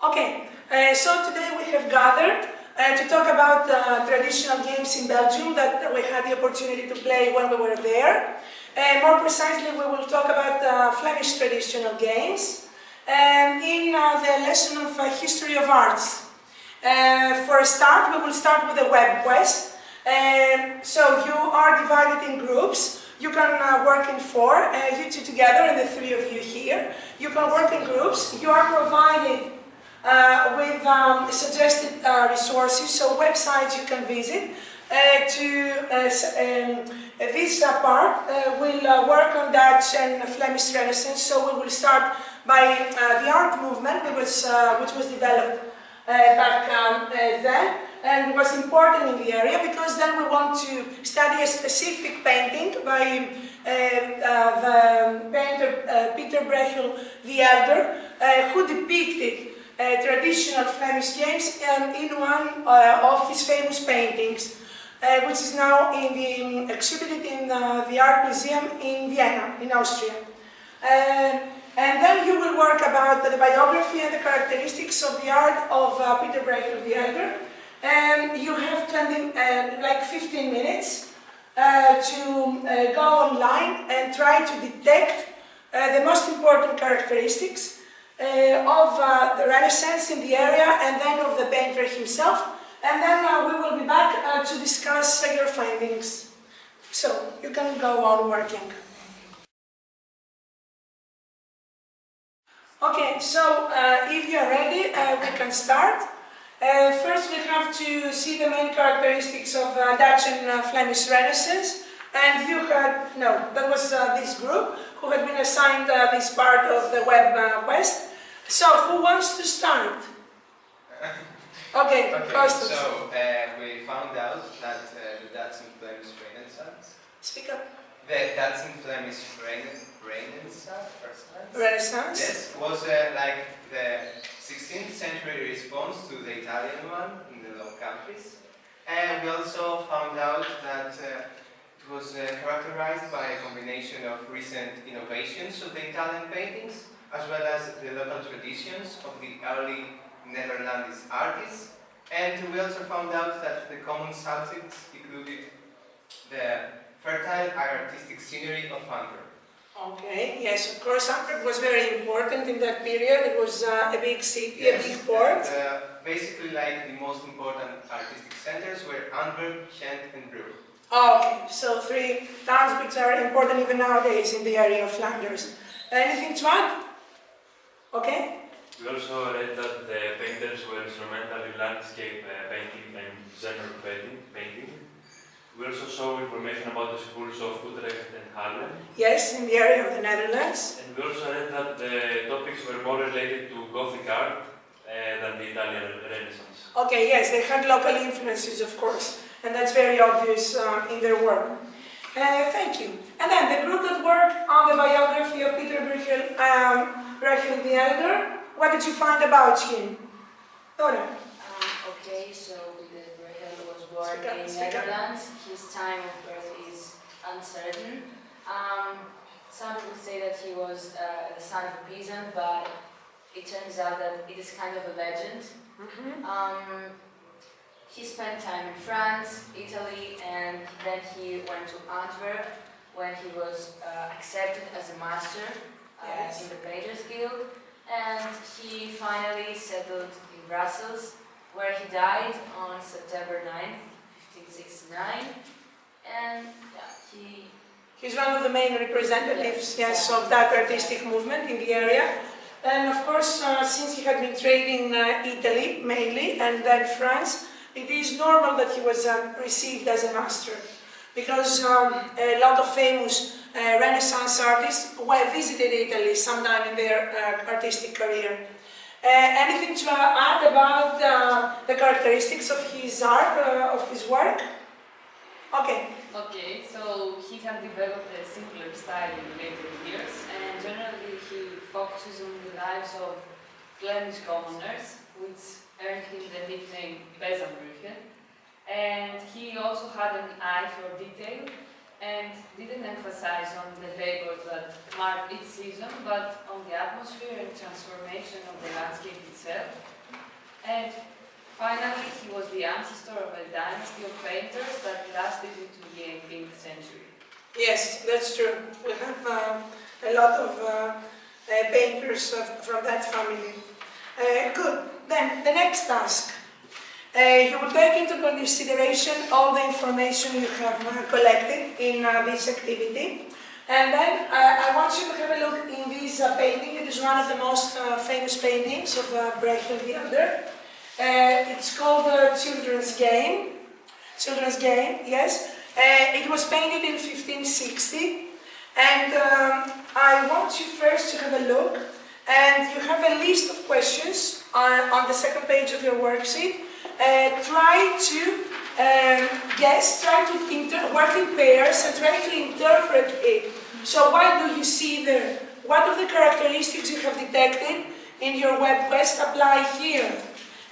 Okay, so today we have gathered to talk about traditional games in Belgium that we had the opportunity to play when we were there. More precisely, we will talk about Flemish traditional games in the lesson of History of Arts. For a start, we will start with a web quest. So you are divided in groups. You can work in four, you two together and the three of you here. You can work in groups. You are provided with suggested resources, so websites you can visit. This part will work on Dutch and Flemish Renaissance, so we will start by the art movement, which was developed back then, and was important in the area because then we want to study a specific painting by the painter Peter Brechel the Elder, who depicted traditional Flemish games in one of his famous paintings, which is now exhibited in the Art Museum in Vienna, in Austria. And then you will work about the biography and the characteristics of the art of Peter Brechel the Elder. And you have 15 minutes to go online and try to detect the most important characteristics of the Renaissance in the area and then of the painter himself. And then we will be back to discuss your findings. So you can go on working. Okay, so if you're ready, we can start. First we have to see the main characteristics of Dutch and Flemish Renaissance. And you had, no, that was this group who had been assigned this part of the web quest. So, who wants to start? Okay, so we found out that the Dutch and Flemish Renaissance. Speak up. The Dutch and Flemish Renaissance, yes, was like the 16th century response to the Italian one in the Low Countries. And we also found out that it was characterized by a combination of recent innovations of the Italian paintings, as well as the local traditions of the early Netherlands artists. And we also found out that the common subjects included the fertile artistic scenery of Antwerp. Okay, yes, of course, Antwerp was very important in that period. It was a big city, yes, a big port. And, basically, like the most important artistic centers were Antwerp, Ghent, and Brugge. Okay, so three towns which are important even nowadays in the area of Flanders. Anything to add? Okay. We also read that the painters were instrumental in landscape painting and genre painting. We also saw information about the schools of Utrecht and Halle. Yes, in the area of the Netherlands. And we also read that the topics were more related to Gothic art than the Italian Renaissance. Okay, yes, they had local influences, of course, and that's very obvious in their work. Thank you. And then the group that worked on the biography of Peter Brechel the Elder, what did you find about him? Dora? Okay, so Peter Brechel was born in Netherlands. His time of birth is uncertain. Some people say that he was the son of a peasant, but it turns out that it is kind of a legend. He spent time in France, Italy, and then he went to Antwerp when he was accepted as a master in the Painters Guild. And he finally settled in Brussels, where he died on September 9th, 1569. And he's one of the main representatives, yes, of that artistic movement in the area. And of course, since he had been trading Italy mainly and then France, it is normal that he was received as a master, because a lot of famous Renaissance artists visited Italy sometime in their artistic career. Anything to add about the characteristics of his art, of his work? Okay. Okay, so he had developed a simpler style in later years, and generally he focuses on the lives of Flemish commoners, which earned him the nickname Peasantbrüche. And he also had an eye for detail, and didn't emphasize on the labors that mark each season, but on the atmosphere and transformation of the landscape itself. And finally, he was the ancestor of a dynasty of painters that lasted into the 18th century. Yes, that's true. We have a lot of painters from that family. Good. Then the next task. You will take into consideration all the information you have collected in this activity. And then I want you to have a look in this painting. It is one of the most famous paintings of Brechel the Elder. It's called Children's Game. Children's Game, yes. It was painted in 1560. And I want you first to have a look. And you have a list of questions on the second page of your worksheet. Try to guess, try to work in pairs and try to interpret it. So what do you see there? What of the characteristics you have detected in your web quest apply here?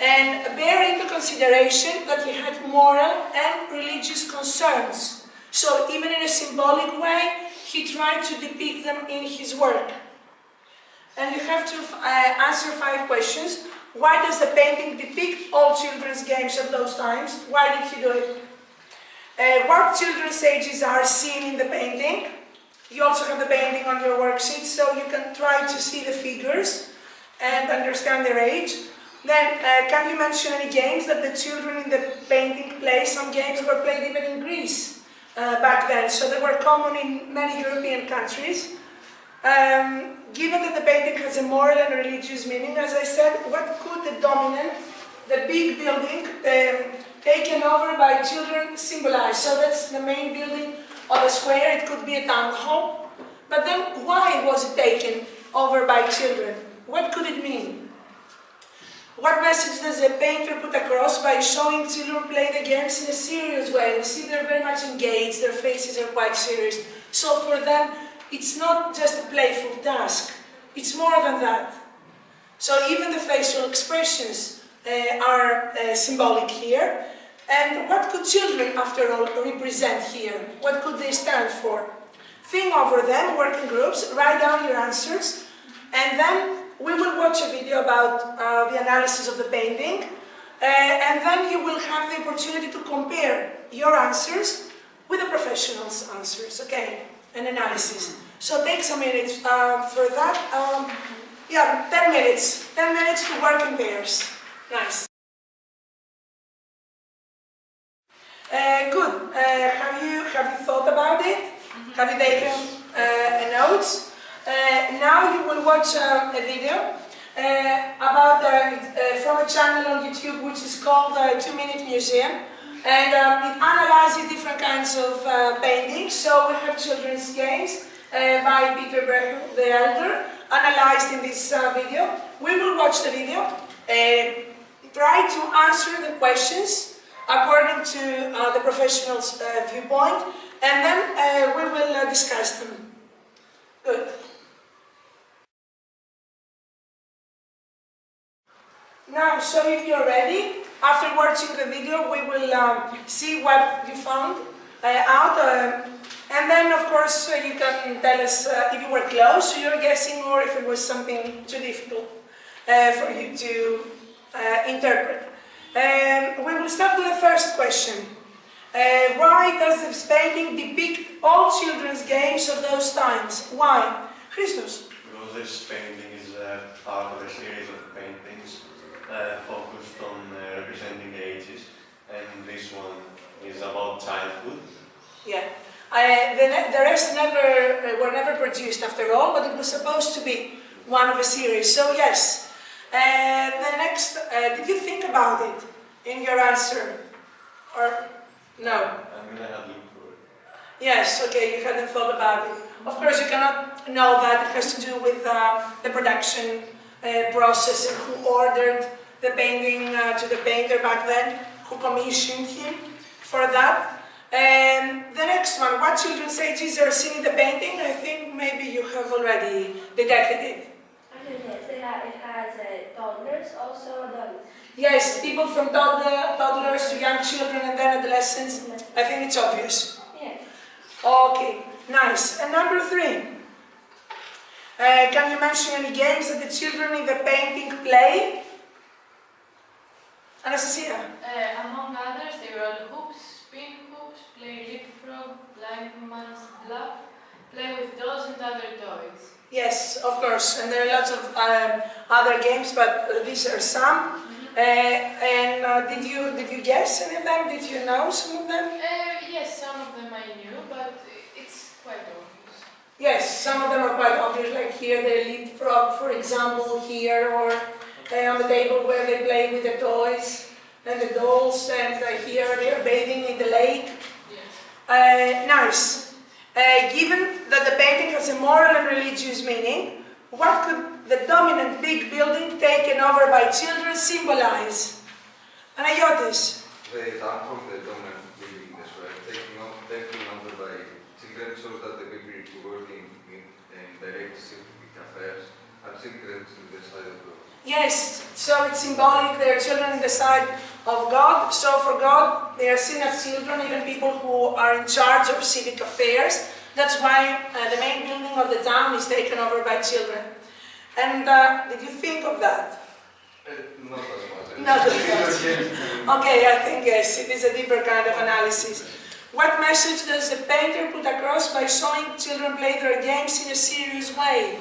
And bear into consideration that he had moral and religious concerns. So even in a symbolic way, he tried to depict them in his work. And you have to answer 5 questions. Why does the painting depict all children's games of those times? Why did he do it? What children's ages are seen in the painting? You also have the painting on your worksheet, so you can try to see the figures and understand their age. Then, can you mention any games that the children in the painting play? Some games were played even in Greece back then, so they were common in many European countries. Given that the painting has a moral and religious meaning, as I said, what could the dominant, the big building taken over by children symbolize? So that's the main building of a square. It could be a town hall. But then why was it taken over by children? What could it mean? What message does a painter put across by showing children play the games in a serious way? You see, they're very much engaged, their faces are quite serious. So for them, it's not just a playful task, it's more than that. So even the facial expressions are symbolic here. And what could children, after all, represent here? What could they stand for? Think over them, work in groups, write down your answers, and then we will watch a video about the analysis of the painting, and then you will have the opportunity to compare your answers with the professionals' answers, okay? An analysis. So take some minutes for that. Yeah, 10 minutes. 10 minutes to work in pairs. Nice. Good. Have you thought about it? Have you taken notes? Now you will watch a video about from a channel on YouTube which is called 2-Minute Museum. And it analyzes different kinds of paintings. So we have children's games by Peter Brechel the Elder, analyzed in this video. We will watch the video, try to answer the questions according to the professional's viewpoint, and then we will discuss them. Good. Now, so if you're ready, after watching the video, we will see what you found out. And then, of course, you can tell us if you were close to your guessing or if it was something too difficult for you to interpret. We will start with the first question. Why does this painting depict all children's games of those times? Why? Christos? Because this painting is part of a series of paintings focused on representing ages, and this one is about childhood. Yeah. The rest were never produced after all, but it was supposed to be one of a series. So yes. The next, did you think about it in your answer? Or no? I mean, I had looked for it. Yes, okay, you hadn't thought about it. Of course, you cannot know that. It has to do with the production process and who ordered the painting to the painter back then, who commissioned him for that. And the next one, what children's ages are seen in the painting? I think maybe you have already detected it. Yes, it has toddlers, also adults. Yes, people from toddlers to young children and then adolescents. I think it's obvious. Yes. Okay, nice. And number 3. Can you mention any games that the children in the painting play? Anastasia? Among others, they roll hoops, spin hoops, play leapfrog, blind man's bluff, play with dolls and other toys. Yes, of course, and there are lots of other games, but these are some. Did you guess any of them? Did you know some of them? Yes, some of them I knew, but it's quite obvious. Yes, some of them are quite obvious, like here the leapfrog, for example, here, or on the table where they play with the toys and the dolls, and here they are bathing in the lake. Yes. Nice. Given that the painting has a moral and religious meaning, what could the dominant big building taken over by children symbolize? Anayotis. The town of the dominant building as well, taken over by children shows that the people working in direct scientific affairs are children in the side of God. Yes, so it's symbolic, they are children in the sight of God. So for God, they are seen as children, even people who are in charge of civic affairs. That's why the main building of the town is taken over by children. And did you think of that? Not as much. Not as much. Okay, I think yes, it is a deeper kind of analysis. What message does the painter put across by showing children play their games in a serious way?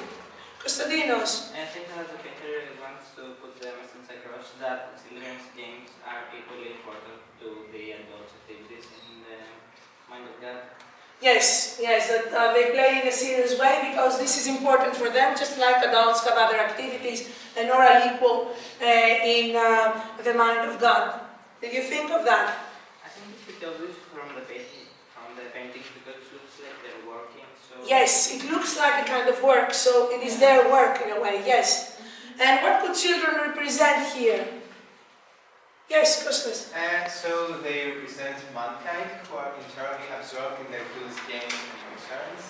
Konstantinos? I think that the painter wants to put the message across that children's games are equally important to the adults' activities in the mind of God. Yes, that they play in a serious way because this is important for them, just like adults have other activities and are equal in the mind of God. Did you think of that? I think it's pretty obvious from the painting because it looks like they're working. So Yes, it looks like a kind of work, so it is their work in a way, yes. And what could children represent here? Yes, Kostas. So they represent mankind who are entirely absorbed in their foolish games and concerns.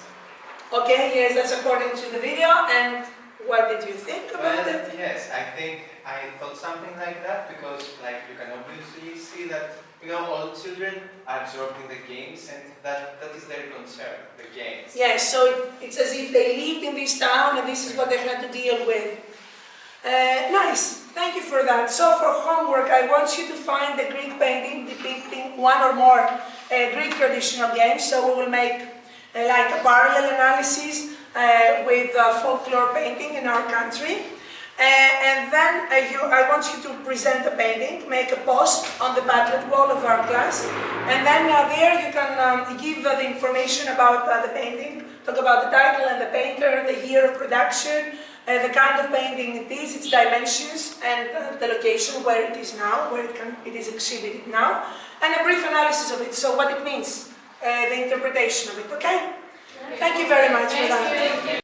Okay, yes, that's according to the video. And what did you think about it? Yes, I thought something like that because, like, you can obviously see that, all children are absorbed in the games and that is their concern, the games. Yes, so it's as if they lived in this town and this is what they had to deal with. Nice, thank you for that. So for homework, I want you to find the Greek painting depicting one or more Greek traditional games. So we will make like a parallel analysis with folklore painting in our country. And then I want you to present the painting, make a post on the Padlet wall of our class, and then there you can give the information about the painting, talk about the title and the painter, the year of production, the kind of painting it is, its dimensions, and the location where it is now, where it is exhibited now, and a brief analysis of it, so what it means, the interpretation of it, okay? Thank you very much for that.